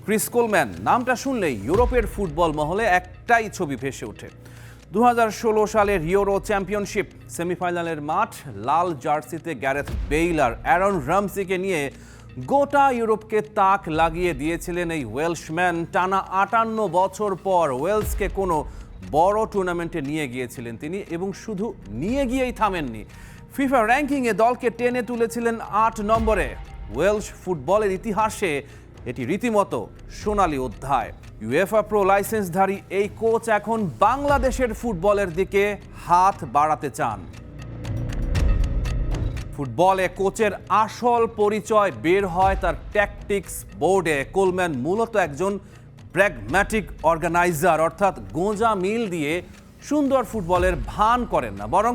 Chris Coleman নামটা শুনলেই ইউরোপের ফুটবল মহলে একটাই ছবি ভেসে ওঠে। 2016 সালের ইউরো চ্যাম্পিয়নশিপ সেমিফাইনালের মাঠ, লাল জার্সিতে গ্যারেথ বেইল আর অ্যারন রামসিকে নিয়ে গোটা ইউরোপকে তাক লাগিয়ে দিয়েছিলেন এই ওয়েলশম্যান। টানা 58 বছর পর ওয়েলসকে কোনো বড় টুর্নামেন্টে নিয়ে গিয়েছিলেন তিনি, এবং শুধু নিয়ে গিয়েই থামেননি, ফিফা র্যাঙ্কিংয়ে দলকে টেনে তুলেছিলেন 8 নম্বরে। ওয়েলশ ফুটবলের ইতিহাসে এটি রীতিমতো সোনালী অধ্যায়। ইউএফা প্রো লাইসেন্সধারী এই কোচ এখন বাংলাদেশের ফুটবলের দিকে হাত বাড়াতে চান। ফুটবলে কোচের আসল পরিচয় বের হয় তার ট্যাকটিক্স বোর্ডে। কোলম্যান মূলত একজন প্র্যাগম্যাটিক অর্গানাইজার, অর্থাৎ গোঁজা মিল দিয়ে সুন্দর ফুটবলের ভান করেন না, বরং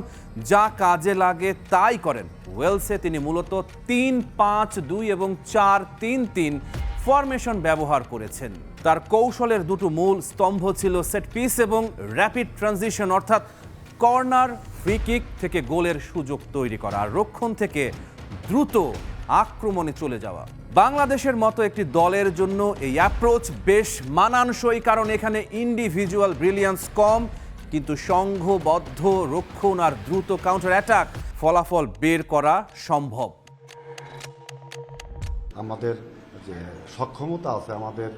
যা কাজে লাগে তাই করেন। ওয়েলসে তিনি মূলত 3-5-2 এবং 4-3-3 ফরমেশন ব্যবহার করেছেন। তার কৌশলের দুটো মূল স্তম্ভ ছিল সেট পিস এবং র্যাপিড ট্রানজিশন, অর্থাৎ কর্নার, ফ্রি কিক থেকে গোলের সুযোগ তৈরি করা আর রক্ষণ থেকে দ্রুত আক্রমণে চলে যাওয়া। বাংলাদেশের মতো একটি দলের জন্য এই অ্যাপ্রোচ বেশ মানানসই, কারণ এখানে ইন্ডিভিজুয়াল ব্রিলিয়ান্স কম, কিন্তু সংঘবদ্ধ রক্ষণ আর দ্রুত কাউন্টার অ্যাটাক ফলাফল বের করা সম্ভব। আমাদের যে সক্ষমতা আছে, আমাদের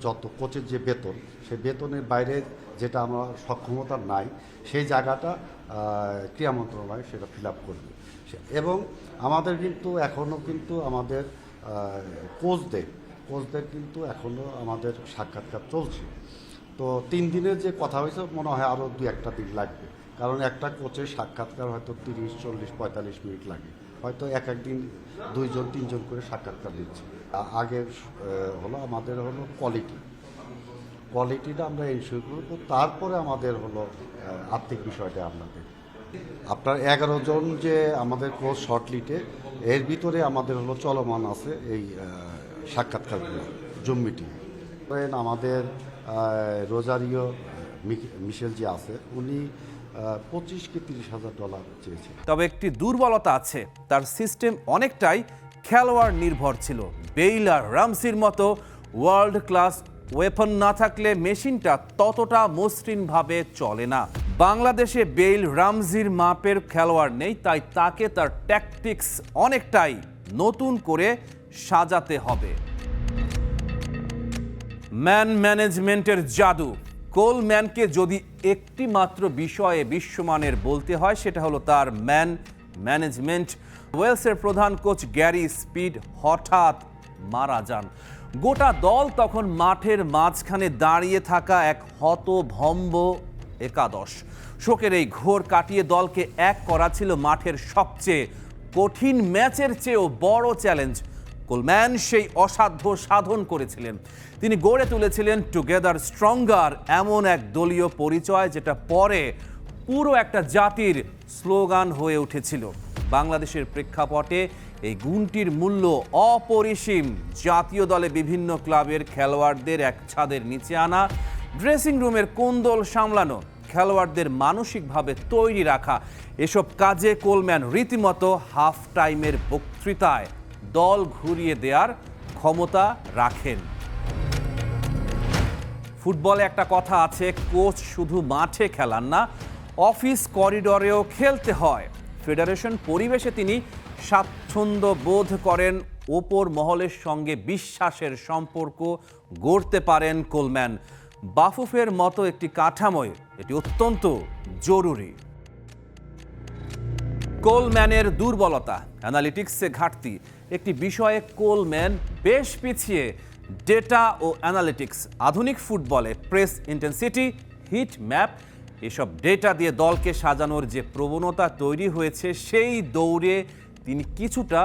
যত কোচের যে বেতন, সেই বেতনের বাইরে যেটা আমরা সক্ষমতা নাই, সেই জায়গাটা ক্রীড়া মন্ত্রণালয় সেটা ফিল আপ করবে। এবং আমাদের কিন্তু এখনও কিন্তু আমাদের কোচদের কিন্তু এখনও আমাদের সাক্ষাৎকার চলছে। তো 3 দিনের যে কথা হয়েছে, মনে হয় আরও 2-1 দিন লাগবে, কারণ একটা কোচের সাক্ষাৎকার হয়তো 30, 40, 45 মিনিট লাগে। হয়তো এক দিন 2-3 করে সাক্ষাৎকার দিচ্ছে। আগের হলো আমাদের হলো কোয়ালিটিটা আমরা এনশিওর করব, তারপরে আমাদের হলো আর্থিক বিষয়টা আপনাদের। আপনার 11 জন যে আমাদের কোচ শর্টলিটে, এর ভিতরে আমাদের হলো চলমান আছে এই সাক্ষাৎকারগুলো, জুম মিটিং। আমাদের রোজারিও মিশেল যে আছে, উনি 25 কি 30 হাজার ডলার চেয়েছে। তবে একটি দুর্বলতা আছে, তার সিস্টেম অনেকটাই খেলোয়াড় নির্ভর ছিল। বেইল আর রামসির মতো ওয়ার্ল্ড ক্লাস ওয়েপন না থাকলে মেশিনটা ততটা মসৃণভাবে চলে না। বাংলাদেশে বেইল রামজির মাপের খেলোয়াড় নেই, তাই তাকে তার ট্যাকটিক্স অনেকটাই নতুন করে সাজাতে হবে। ম্যান ম্যানেজমেন্টের জাদু। কোলম্যানকে যদি একটি মাত্র বিষয়ে বিশ্বমানের বলতে হয়, সেটা হলো তার ম্যান ম্যানেজমেন্ট। ওয়েলসের প্রধান কোচ গ্যারি স্পিড হঠাৎ মারা যান। গোটা দল তখন মাঠের মাঝখানে দাঁড়িয়ে থাকা এক হতভম্ব একাদশ। শোকের এই ঘোর কাটিয়ে দলকে এক করা ছিল মাঠের সবচেয়ে কঠিন ম্যাচের চেয়েও বড় চ্যালেঞ্জ। কোলম্যান সেই অসাধ্য সাধন করেছিলেন। তিনি গড়ে তুলেছিলেন টুগেদার স্ট্রঙ্গার, এমন এক দলীয় পরিচয় যেটা পরে পুরো একটা জাতির স্লোগান হয়ে উঠেছিল। বাংলাদেশের প্রেক্ষাপটে এই গুণটির মূল্য অপরিসীম। জাতীয় দলে বিভিন্ন ক্লাবের খেলোয়াড়দের এক ছাদের নিচে আনা, ড্রেসিং রুমের কোন্দল সামলানো, খেলোয়াড়দের মানসিকভাবে তৈরি রাখা, এসব কাজে কোলম্যান রীতিমতো হাফ টাইমের বক্তৃতায় দল ঘুরিয়ে দেওয়ার ক্ষমতা রাখেন। ফুটবলে একটা কথা আছে, কোচ শুধু মাঠে খেলান না, অফিস করিডোরেও খেলতে হয়। ফেডারেশন পরিবেশে তিনি স্বাচ্ছন্দ্য বোধ করেন, ওপর মহলের সঙ্গে বিশ্বাসের সম্পর্ক গড়তে পারেন কোলম্যান। বাফুফের মতো একটি কাঠামোয় এটি অত্যন্ত জরুরি। কোলম্যানের দুর্বলতা, অ্যানালিটিক্সে ঘাটতি। একটি বিষয়ে কোলম্যান বেশ পিছিয়ে, ডেটা ও অ্যানালিটিক্স। আধুনিক ফুটবলে প্রেস ইন্টেন্সিটি, হিট ম্যাপ, এসব ডেটা দিয়ে দলকে সাজানোর যে প্রবণতা তৈরি হয়েছে, সেই দৌড়ে তিনি কিছুটা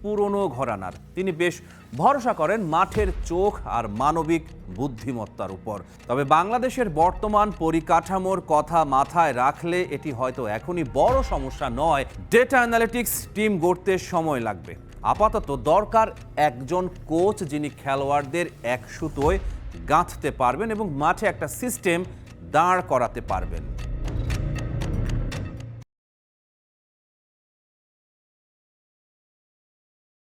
পুরনো ঘরানার। তিনি বেশ ভরসা করেন মাঠের চোখ আর মানবিক বুদ্ধিমত্তার উপর। তবে বাংলাদেশের বর্তমান পরিকাঠামোর কথা মাথায় রাখলে এটি হয়তো এখনই বড় সমস্যা নয়। ডেটা অ্যানালিটিক্স টিম গড়তে সময় লাগবে। আপাতত দরকার একজন কোচ যিনি খেলোয়াড়দের এক সুতোয় গাঁথতে পারবেন এবং মাঠে একটা সিস্টেম দাঁড় করাতে পারবেন।